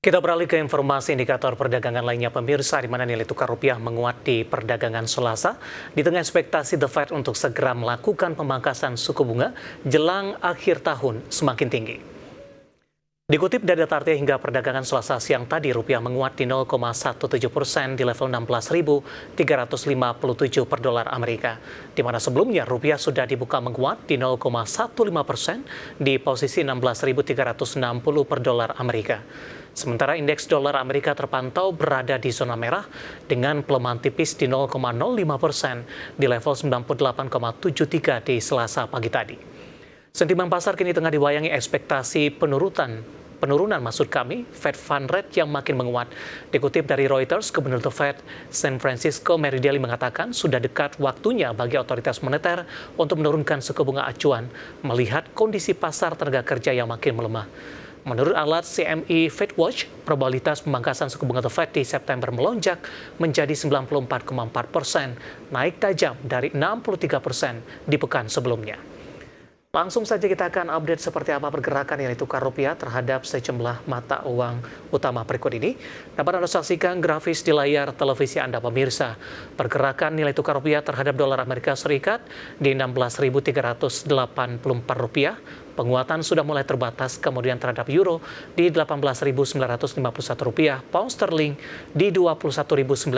Kita beralih ke informasi indikator perdagangan lainnya pemirsa, di mana nilai tukar rupiah menguat di perdagangan Selasa di tengah ekspektasi The Fed untuk segera melakukan pemangkasan suku bunga jelang akhir tahun semakin tinggi. Dikutip dari data RT hingga perdagangan Selasa siang tadi, rupiah menguat di 0,17% di level 16.357 per dolar Amerika, di mana sebelumnya rupiah sudah dibuka menguat di 0,15% di posisi 16.360 per dolar Amerika. Sementara indeks dolar Amerika terpantau berada di zona merah dengan pelemahan tipis di 0,05% di level 98,73 di Selasa pagi tadi. Sentimen pasar kini tengah dibayangi ekspektasi penurunan maksud kami, Fed Fund Rate yang makin menguat. Dikutip dari Reuters, Gubernur The Fed San Francisco Mary Daly mengatakan sudah dekat waktunya bagi otoritas moneter untuk menurunkan suku bunga acuan melihat kondisi pasar tenaga kerja yang makin melemah. Menurut alat CME FedWatch, probabilitas pemangkasan suku bunga The Fed di September melonjak menjadi 94,4%, naik tajam dari 63% di pekan sebelumnya. Langsung saja kita akan update seperti apa pergerakan nilai tukar rupiah terhadap sejumlah mata uang utama berikut ini. Dapat Anda saksikan grafis di layar televisi Anda pemirsa. Pergerakan nilai tukar rupiah terhadap dolar Amerika Serikat di 16.384 rupiah. Penguatan sudah mulai terbatas, kemudian terhadap euro di 18.951 rupiah, pound sterling di 21.951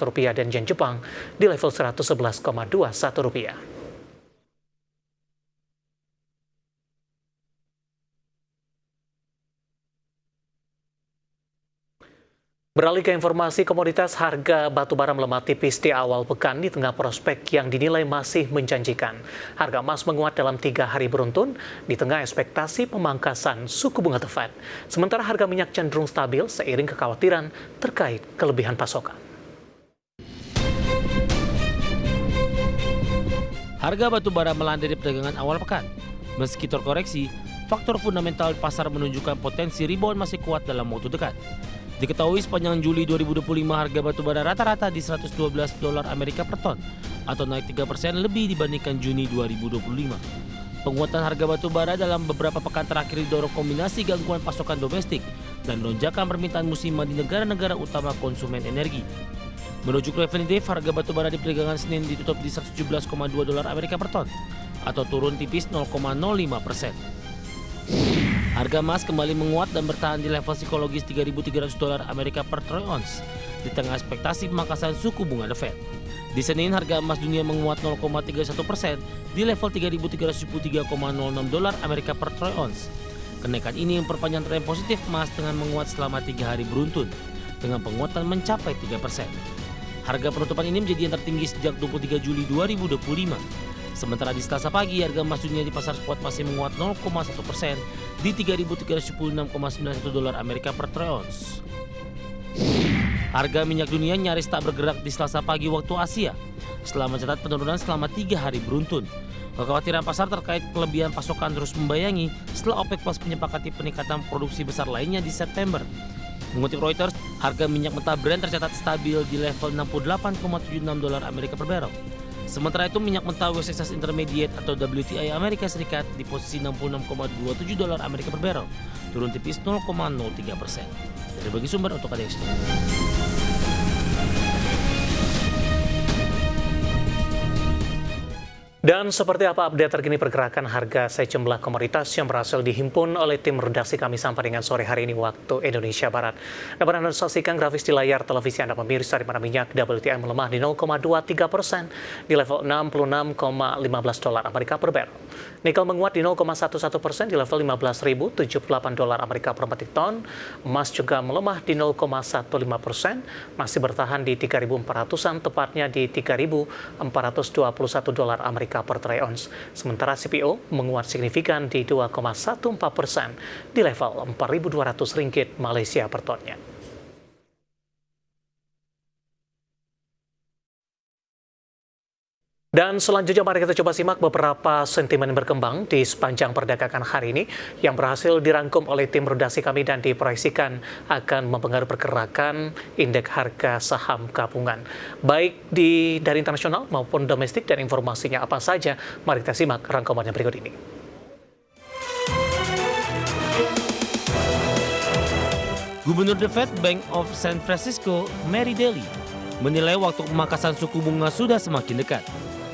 rupiah, dan yen Jepang di level 111,21 rupiah. Beralih ke informasi komoditas, harga batu bara melemah tipis di awal pekan di tengah prospek yang dinilai masih menjanjikan. Harga emas menguat dalam 3 hari beruntun di tengah ekspektasi pemangkasan suku bunga The Fed. Sementara harga minyak cenderung stabil seiring kekhawatiran terkait kelebihan pasokan. Harga batu bara melandai di perdagangan awal pekan. Meski terkoreksi, faktor fundamental pasar menunjukkan potensi rebound masih kuat dalam waktu dekat. Diketahui sepanjang Juli 2025 harga batu bara rata-rata di 112 dolar Amerika per ton atau naik 3% lebih dibandingkan Juni 2025. Penguatan harga batu bara dalam beberapa pekan terakhir didorong kombinasi gangguan pasokan domestik dan lonjakan permintaan musiman di negara-negara utama konsumen energi. Merujuk Refinitiv, harga batu bara di perdagangan Senin ditutup di 117,2 dolar Amerika per ton atau turun tipis 0,05%. Harga emas kembali menguat dan bertahan di level psikologis 3.300 dolar Amerika per troy ounce di tengah ekspektasi pemangkasan suku bunga The Fed. Di Senin, harga emas dunia menguat 0,31% di level 3.373,06 dolar Amerika per troy ounce. Kenaikan ini memperpanjang tren positif emas dengan menguat selama 3 hari beruntun dengan penguatan mencapai 3%. Harga penutupan ini menjadi yang tertinggi sejak 23 Juli 2025. Sementara di Selasa pagi, harga emas dunia di pasar spot masih menguat 0,1% di 3.376,91 dolar Amerika per troy ounce. Harga minyak dunia nyaris tak bergerak di Selasa pagi waktu Asia setelah mencatat penurunan selama 3 hari beruntun. Kekhawatiran pasar terkait kelebihan pasokan terus membayangi setelah OPEC Plus menyepakati peningkatan produksi besar lainnya di September. Mengutip Reuters, harga minyak mentah Brent tercatat stabil di level 68,76 dolar Amerika per barrel. Sementara itu, minyak mentah West Texas Intermediate atau WTI Amerika Serikat di posisi 66,27 dolar Amerika per barrel, turun tipis 0,03%. Dari bagi sumber untuk ADX. Dan seperti apa update terkini pergerakan harga sejumlah komoditas yang berhasil dihimpun oleh tim redaksi kami sampai dengan sore hari ini waktu Indonesia Barat. Dapat Anda saksikan grafis di layar televisi Anda pemirsa, di mana minyak WTI melemah di 0,23% di level 66,15 dolar Amerika per barrel. Nikel menguat di 0,11% di level 15.078 dolar Amerika per metrik ton. Emas juga melemah di 0,15%, masih bertahan di 3.400-an, tepatnya di 3.421 dolar Amerika per troy ounce. Sementara CPO menguat signifikan di 2,14% di level 4.200 ringgit Malaysia per tonnya. Dan selanjutnya mari kita coba simak beberapa sentimen berkembang di sepanjang perdagangan hari ini yang berhasil dirangkum oleh tim redaksi kami dan diproyeksikan akan mempengaruhi pergerakan indeks harga saham gabungan. Baik dari internasional maupun domestik, dan informasinya apa saja, mari kita simak rangkumannya berikut ini. Gubernur The Fed Bank of San Francisco, Mary Daly, menilai waktu pemangkasan suku bunga sudah semakin dekat.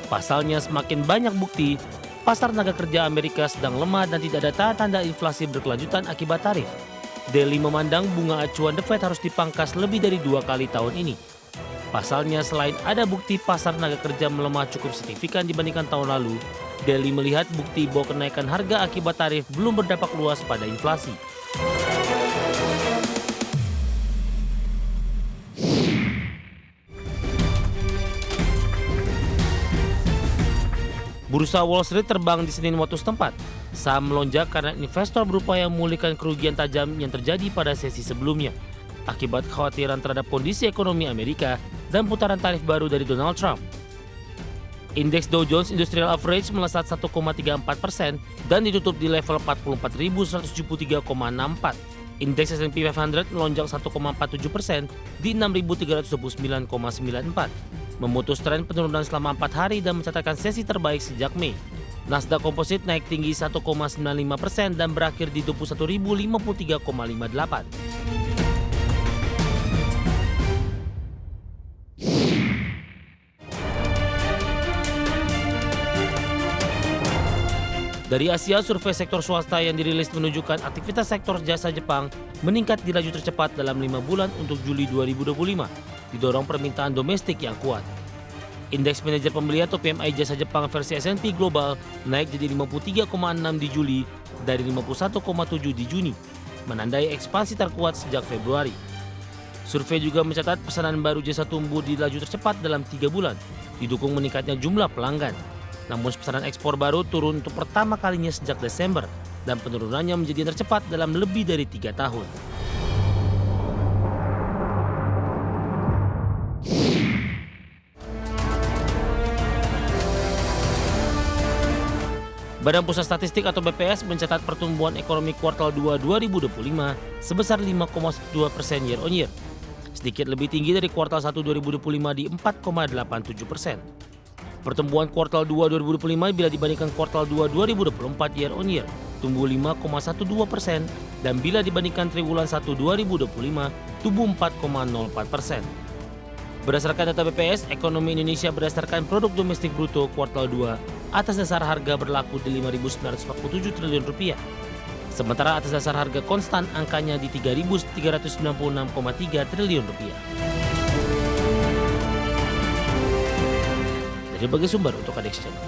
Pasalnya semakin banyak bukti pasar tenaga kerja Amerika sedang lemah dan tidak ada tanda-tanda inflasi berkelanjutan akibat tarif. Daly memandang bunga acuan The Fed harus dipangkas lebih dari 2 kali tahun ini. Pasalnya selain ada bukti pasar tenaga kerja melemah cukup signifikan dibandingkan tahun lalu, Daly melihat bukti bahwa kenaikan harga akibat tarif belum berdampak luas pada inflasi. Bursa Wall Street terbang di Senin waktu setempat. Saham melonjak karena investor berupaya memulihkan kerugian tajam yang terjadi pada sesi sebelumnya akibat kekhawatiran terhadap kondisi ekonomi Amerika dan putaran tarif baru dari Donald Trump. Indeks Dow Jones Industrial Average melesat 1,34% dan ditutup di level 44.173,64. Indeks S&P 500 melonjak 1,47% di 6.329,94. Memutus tren penurunan selama 4 hari dan mencatatkan sesi terbaik sejak Mei. Nasdaq Composite naik tinggi 1,95% dan berakhir di 21.053,58. Dari Asia, survei sektor swasta yang dirilis menunjukkan aktivitas sektor jasa Jepang meningkat di laju tercepat dalam 5 bulan untuk Juli 2025, didorong permintaan domestik yang kuat. Indeks manajer pembelian atau PMI jasa Jepang versi S&P Global naik jadi 53,6 di Juli dari 51,7 di Juni, menandai ekspansi terkuat sejak Februari. Survei juga mencatat pesanan baru jasa tumbuh di laju tercepat dalam 3 bulan, didukung meningkatnya jumlah pelanggan. Namun pesanan ekspor baru turun untuk pertama kalinya sejak Desember dan penurunannya menjadi yang tercepat dalam lebih dari 3 tahun. Badan Pusat Statistik atau BPS mencatat pertumbuhan ekonomi kuartal 2 2025 sebesar 5,2% year on year, sedikit lebih tinggi dari kuartal 1 2025 di 4,87%. Pertumbuhan kuartal 2 2025 bila dibandingkan kuartal 2 2024 year on year tumbuh 5,12% dan bila dibandingkan triwulan 1 2025 tumbuh 4,04%. Berdasarkan data BPS, ekonomi Indonesia berdasarkan produk domestik bruto kuartal 2 atas dasar harga berlaku di Rp5.947 triliun. Sementara atas dasar harga konstan angkanya di Rp3.396,3 triliun. Dari berbagai sumber untuk Adex Channel.